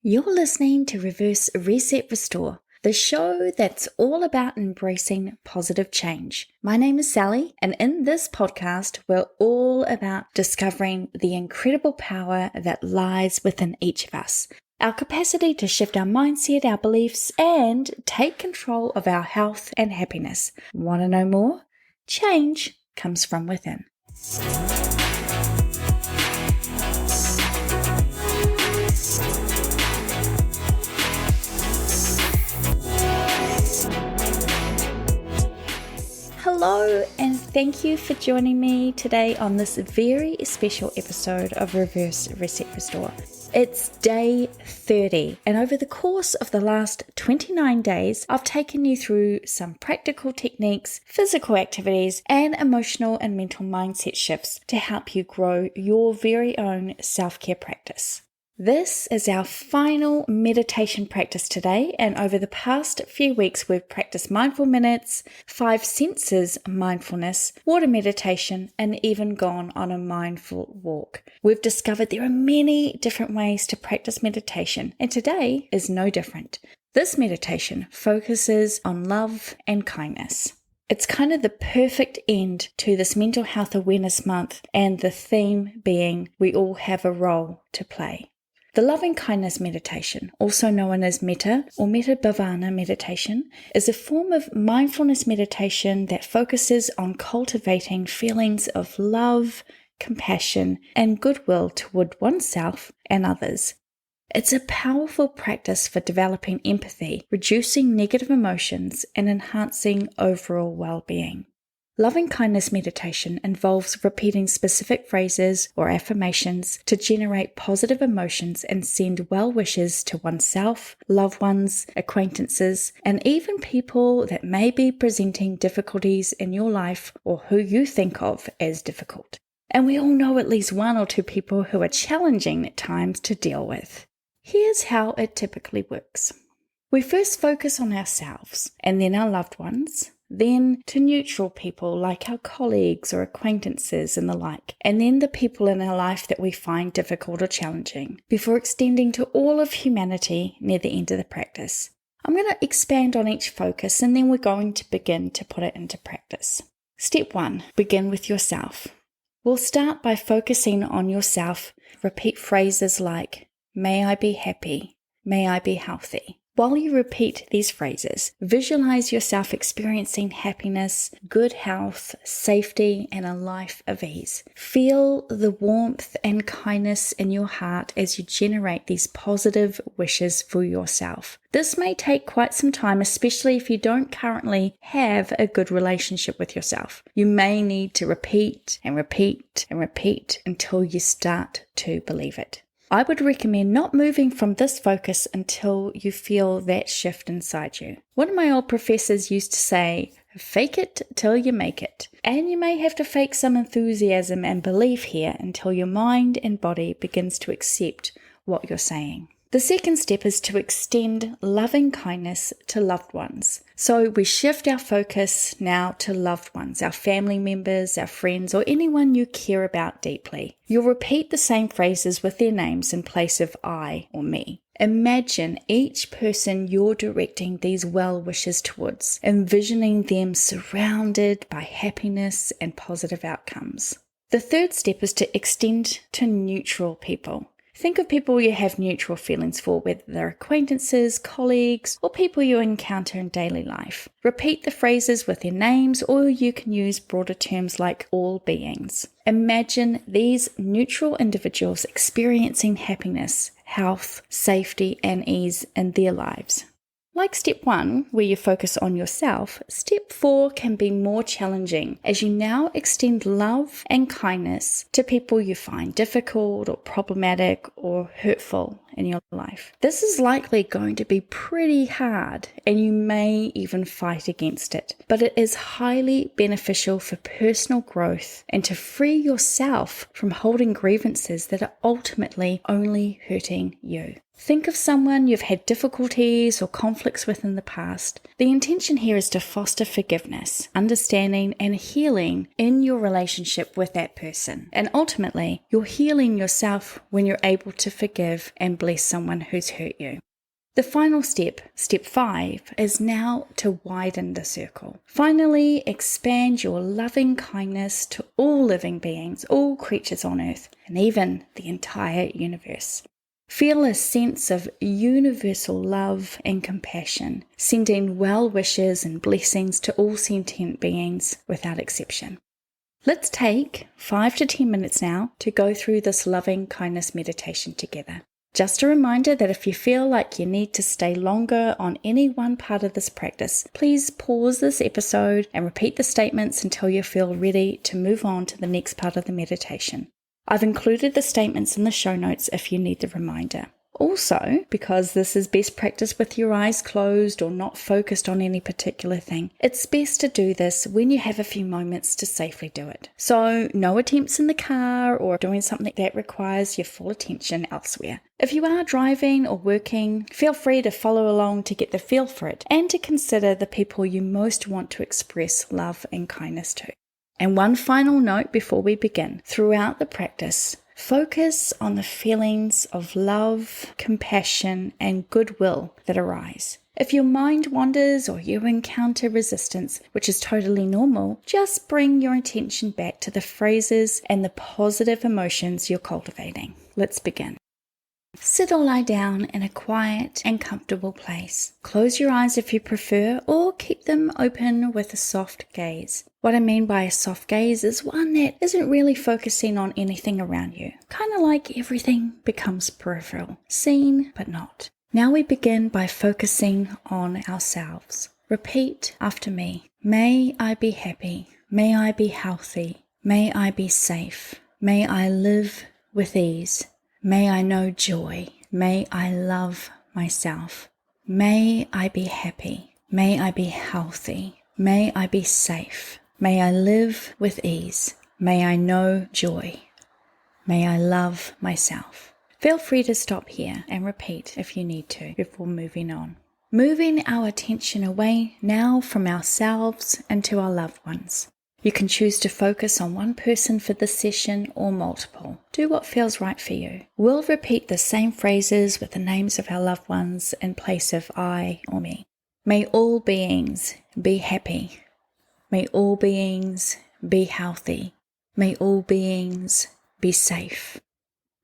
You're listening to Reverse Reset Restore, the show that's all about embracing positive change. My name is Sally, and in this podcast, we're all about discovering the incredible power that lies within each of us, our capacity to shift our mindset, our beliefs, and take control of our health and happiness. Want to know more? Change comes from within. Hello, and thank you for joining me today on this very special episode of Reverse Reset Restore. It's day 30, and over the course of the last 29 days, I've taken you through some practical techniques, physical activities, and emotional and mental mindset shifts to help you grow your very own self-care practice. This is our final meditation practice today, and over the past few weeks we've practiced mindful minutes, 5 senses mindfulness, water meditation, and even gone on a mindful walk. We've discovered there are many different ways to practice meditation, and today is no different. This meditation focuses on love and kindness. It's kind of the perfect end to this Mental Health Awareness Month, and the theme being we all have a role to play. The loving kindness meditation, also known as metta or metta bhavana meditation, is a form of mindfulness meditation that focuses on cultivating feelings of love, compassion, and goodwill toward oneself and others. It's a powerful practice for developing empathy, reducing negative emotions, and enhancing overall well-being. Loving kindness meditation involves repeating specific phrases or affirmations to generate positive emotions and send well wishes to oneself, loved ones, acquaintances, and even people that may be presenting difficulties in your life or who you think of as difficult. And we all know at least 1 or 2 people who are challenging at times to deal with. Here's how it typically works. We first focus on ourselves and then our loved ones, then to neutral people like our colleagues or acquaintances and the like, and then the people in our life that we find difficult or challenging, before extending to all of humanity near the end of the practice. I'm going to expand on each focus, and then we're going to begin to put it into practice. Step 1, begin with yourself. We'll start by focusing on yourself. Repeat phrases like, may I be happy, may I be healthy. While you repeat these phrases, visualize yourself experiencing happiness, good health, safety, and a life of ease. Feel the warmth and kindness in your heart as you generate these positive wishes for yourself. This may take quite some time, especially if you don't currently have a good relationship with yourself. You may need to repeat and repeat and repeat until you start to believe it. I would recommend not moving from this focus until you feel that shift inside you. One of my old professors used to say, fake it till you make it. And you may have to fake some enthusiasm and belief here until your mind and body begins to accept what you're saying. The second step is to extend loving kindness to loved ones. So we shift our focus now to loved ones, our family members, our friends, or anyone you care about deeply. You'll repeat the same phrases with their names in place of I or me. Imagine each person you're directing these well wishes towards, envisioning them surrounded by happiness and positive outcomes. The third step is to extend to neutral people. Think of people you have neutral feelings for, whether they're acquaintances, colleagues, or people you encounter in daily life. Repeat the phrases with their names, or you can use broader terms like all beings. Imagine these neutral individuals experiencing happiness, health, safety, and ease in their lives. Like step 1, where you focus on yourself, step 4 can be more challenging as you now extend love and kindness to people you find difficult or problematic or hurtful in your life. This is likely going to be pretty hard, and you may even fight against it, but it is highly beneficial for personal growth and to free yourself from holding grievances that are ultimately only hurting you. Think of someone you've had difficulties or conflicts with in the past. The intention here is to foster forgiveness, understanding, and healing in your relationship with that person. And ultimately, you're healing yourself when you're able to forgive and bless someone who's hurt you. The final step, step 5, is now to widen the circle. Finally, expand your loving kindness to all living beings, all creatures on earth, and even the entire universe. Feel a sense of universal love and compassion, sending well wishes and blessings to all sentient beings without exception. Let's take 5 to 10 minutes now to go through this loving kindness meditation together. Just a reminder that if you feel like you need to stay longer on any one part of this practice, please pause this episode and repeat the statements until you feel ready to move on to the next part of the meditation. I've included the statements in the show notes if you need the reminder. Also, because this is best practice with your eyes closed or not focused on any particular thing, it's best to do this when you have a few moments to safely do it. So, no attempts in the car or doing something that requires your full attention elsewhere. If you are driving or working, feel free to follow along to get the feel for it and to consider the people you most want to express love and kindness to. And one final note before we begin. Throughout the practice, focus on the feelings of love, compassion, and goodwill that arise. If your mind wanders or you encounter resistance, which is totally normal, just bring your attention back to the phrases and the positive emotions you're cultivating. Let's begin. Sit or lie down in a quiet and comfortable place. Close your eyes if you prefer, or keep them open with a soft gaze. What I mean by a soft gaze is one that isn't really focusing on anything around you. Kind of like everything becomes peripheral, seen but not. Now we begin by focusing on ourselves. Repeat after me. May I be happy. May I be healthy. May I be safe. May I live with ease. May I know joy. May I love myself. May I be happy. May I be healthy. May I be safe. May I live with ease. May I know joy. May I love myself. Feel free to stop here and repeat if you need to before moving on. Moving our attention away now from ourselves and to our loved ones. You can choose to focus on one person for this session or multiple. Do what feels right for you. We'll repeat the same phrases with the names of our loved ones in place of I or me. May all beings be happy. May all beings be healthy. May all beings be safe.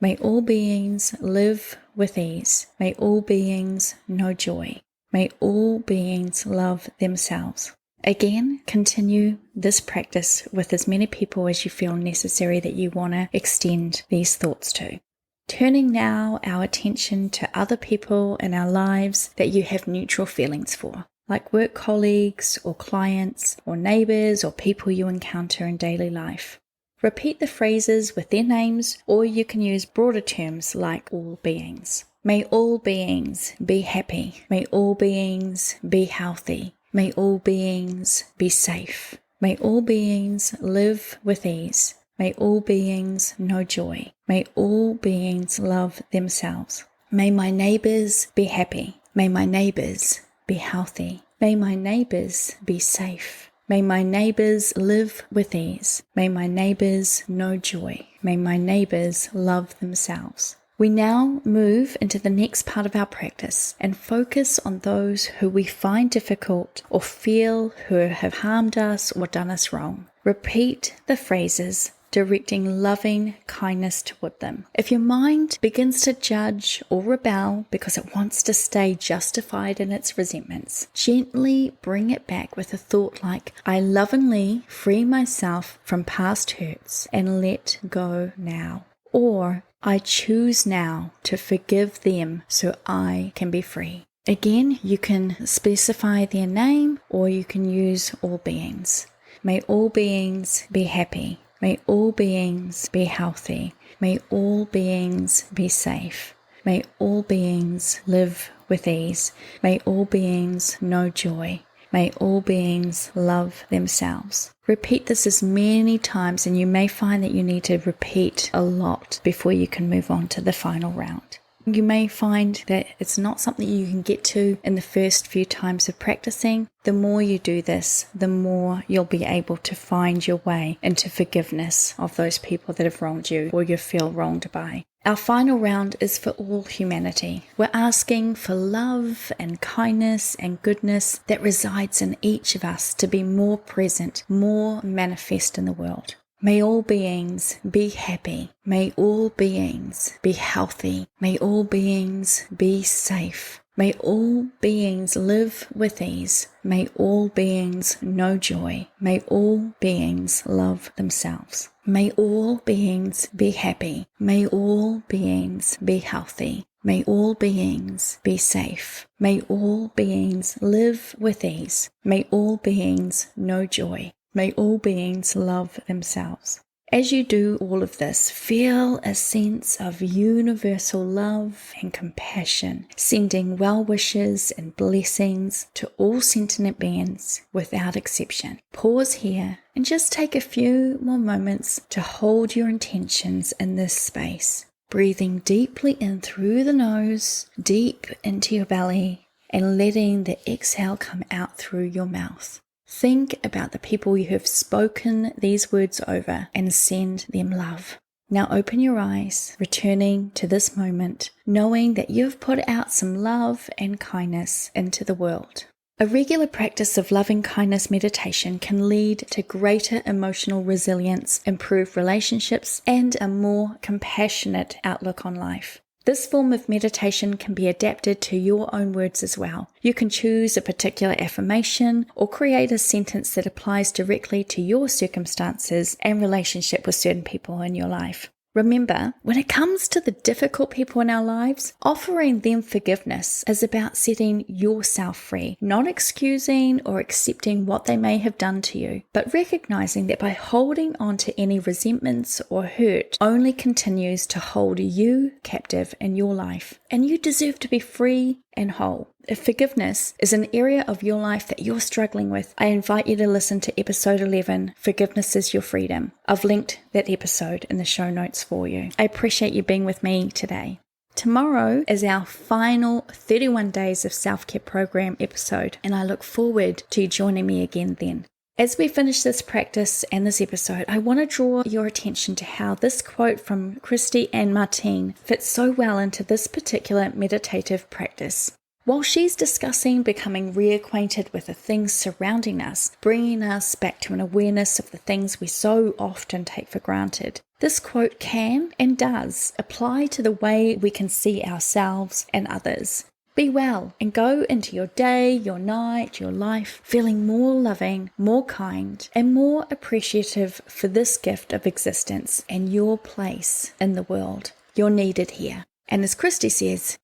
May all beings live with ease. May all beings know joy. May all beings love themselves. Again, continue this practice with as many people as you feel necessary that you want to extend these thoughts to. Turning now our attention to other people in our lives that you have neutral feelings for, like work colleagues or clients or neighbors or people you encounter in daily life. Repeat the phrases with their names, or you can use broader terms like all beings. May all beings be happy. May all beings be healthy. May all beings be safe. May all beings live with ease. May all beings know joy. May all beings love themselves. May my neighbors be happy. May my neighbors be healthy. May my neighbors be safe. May my neighbors live with ease. May my neighbors know joy. May my neighbors love themselves. We now move into the next part of our practice and focus on those who we find difficult or feel who have harmed us or done us wrong. Repeat the phrases, directing loving kindness toward them. If your mind begins to judge or rebel because it wants to stay justified in its resentments, gently bring it back with a thought like, I lovingly free myself from past hurts and let go now. Or, I choose now to forgive them so I can be free. Again, you can specify their name or you can use all beings. May all beings be happy. May all beings be healthy. May all beings be safe. May all beings live with ease. May all beings know joy. May all beings love themselves. Repeat this as many times, and you may find that you need to repeat a lot before you can move on to the final round. You may find that it's not something you can get to in the first few times of practicing. The more you do this, the more you'll be able to find your way into forgiveness of those people that have wronged you or you feel wronged by. Our final round is for all humanity. We're asking for love and kindness and goodness that resides in each of us to be more present, more manifest in the world. May all beings be happy. May all beings be healthy. May all beings be safe. May all beings live with ease. May all beings know joy. May all beings love themselves. May all beings be happy. May all beings be healthy. May all beings be safe. May all beings live with ease. May all beings know joy. May all beings love themselves. As you do all of this, feel a sense of universal love and compassion, sending well wishes and blessings to all sentient beings without exception. Pause here and just take a few more moments to hold your intentions in this space. Breathing deeply in through the nose, deep into your belly, and letting the exhale come out through your mouth. Think about the people you have spoken these words over and send them love. Now open your eyes, returning to this moment, knowing that you've put out some love and kindness into the world. A regular practice of loving kindness meditation can lead to greater emotional resilience, improved relationships, and a more compassionate outlook on life. This form of meditation can be adapted to your own words as well. You can choose a particular affirmation or create a sentence that applies directly to your circumstances and relationship with certain people in your life. Remember, when it comes to the difficult people in our lives, offering them forgiveness is about setting yourself free, not excusing or accepting what they may have done to you, but recognizing that by holding on to any resentments or hurt only continues to hold you captive in your life, and you deserve to be free and whole. If forgiveness is an area of your life that you're struggling with, I invite you to listen to episode 11, Forgiveness is Your Freedom. I've linked that episode in the show notes for you. I appreciate you being with me today. Tomorrow is our final 31 Days of Self-Care Program episode, and I look forward to you joining me again then. As we finish this practice and this episode, I want to draw your attention to how this quote from Christy and Martine fits so well into this particular meditative practice. While she's discussing becoming reacquainted with the things surrounding us, bringing us back to an awareness of the things we so often take for granted, this quote can and does apply to the way we can see ourselves and others. Be well and go into your day, your night, your life, feeling more loving, more kind, and more appreciative for this gift of existence and your place in the world. You're needed here. And as Christy says,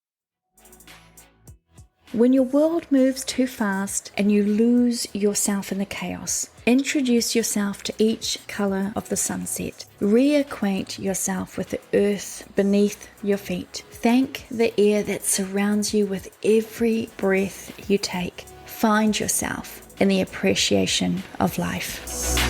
when your world moves too fast and you lose yourself in the chaos, introduce yourself to each color of the sunset. Reacquaint yourself with the earth beneath your feet. Thank the air that surrounds you with every breath you take. Find yourself in the appreciation of life.